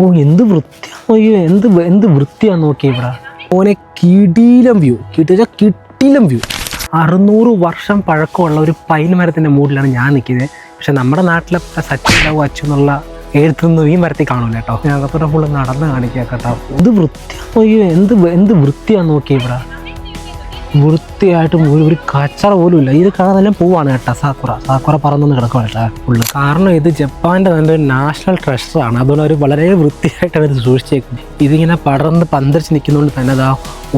ഓ എന്ത് വൃത്തിയാ, അയ്യോ എന്ത് വൃത്തിയാ നോക്കി ഇവിടെ. ഓനെ കിടിലം വ്യൂ, കിട്ടിലം വ്യൂ. 600 വർഷം പഴക്കമുള്ള ഒരു പൈൻ മരത്തിൻ്റെ മൂടിലാണ് ഞാൻ നിൽക്കുന്നത്. പക്ഷെ നമ്മുടെ നാട്ടിലെ സച്ചിണ്ടാവും അച്ചു എന്നുള്ള എഴുത്തൊന്നും ഈ മരത്തിൽ കാണൂല കേട്ടോ. ഞാൻ അകത്തോടെ ഫുള്ള് നടന്ന് കാണിക്കാം കേട്ടോ. എന്ത് വൃത്തിയാ, അയ്യോ എന്ത് വൃത്തിയാ നോക്കി ഇവിടെ. വൃത്തിയായിട്ടും ഒരു കച്ചറ പോലും ഇല്ല. ഇത് കാണാനെല്ലാം പൂവാണ് കേട്ടോ. സാക്കുറ പറന്നൊന്ന് കിടക്കുകയാണ് കേട്ടോ ഫുള്ള്. കാരണം ഇത് ജപ്പാൻ്റെ തന്നെ ഒരു നാഷണൽ ട്രഷറാണ്. അതുകൊണ്ട് അവർ വളരെ വൃത്തിയായിട്ടാണ് ഇത് സൂക്ഷിച്ചേക്കുന്നത്. ഇതിങ്ങനെ പടർന്ന് പന്തരിച്ച് നിൽക്കുന്നതുകൊണ്ട് തന്നെ അതാ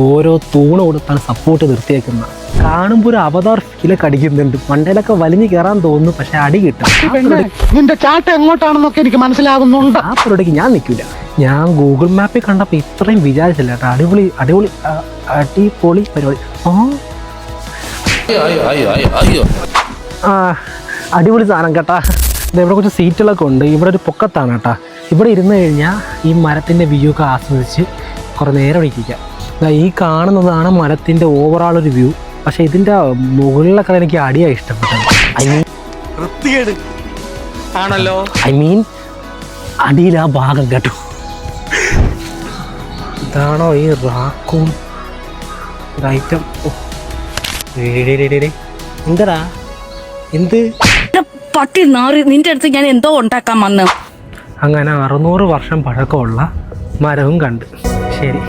ഓരോ തൂണ് കൊടുത്താണ് സപ്പോർട്ട് നിർത്തിയേക്കുന്നത്. കാണുമ്പോൾ ഒരു അവതാർ ഫീലൊക്കെ അടിക്കുന്നുണ്ട്. മണ്ടയിലൊക്കെ വലിഞ്ഞു കയറാൻ തോന്നുന്നു, പക്ഷെ അടി കിട്ടും. നിന്റെ ചാട്ട എങ്ങോട്ടാണെന്നൊക്കെ എനിക്ക് മനസ്സിലാകുന്നുണ്ട്. ആ പരിപാടിക്ക് ഞാൻ നിൽക്കില്ല. ഞാൻ ഗൂഗിൾ മാപ്പിൽ കണ്ടപ്പോൾ ഇത്രയും വിചാരിച്ചില്ല കേട്ടോ. അടിപൊളി പരിപാടി. അടിപൊളി സാധനം കേട്ടാ. ഇവിടെ കുറച്ച് സീറ്റുകളൊക്കെ ഉണ്ട്. ഇവിടെ ഒരു പൊക്കത്താണ് കേട്ടോ. ഇവിടെ ഇരുന്ന് കഴിഞ്ഞാൽ ഈ മരത്തിൻ്റെ വ്യൂ ഒക്കെ ആസ്വദിച്ച് കുറേ നേരം ഇരിക്കാം. ഈ കാണുന്നതാണ് മരത്തിൻ്റെ ഓവറോൾ ഒരു വ്യൂ. പക്ഷെ ഇതിൻ്റെ മുകളിലൊക്കെ എനിക്ക് അടിയാണ് ഇഷ്ടപ്പെട്ടത്. ഐ മീൻ അടിയിൽ ആ ഭാഗം കേട്ടോ. ഇതാണോ ഈ റാക്കൂൺ ഐറ്റം? എന്തടാ എന്ത് പട്ടി നാറി, നിന്റെ അടുത്ത് ഞാൻ എന്തോ ഉണ്ടാക്കാൻ വന്ന്. അങ്ങനെ 600 വർഷം പഴക്കമുള്ള മരവും കണ്ട്. ശരി.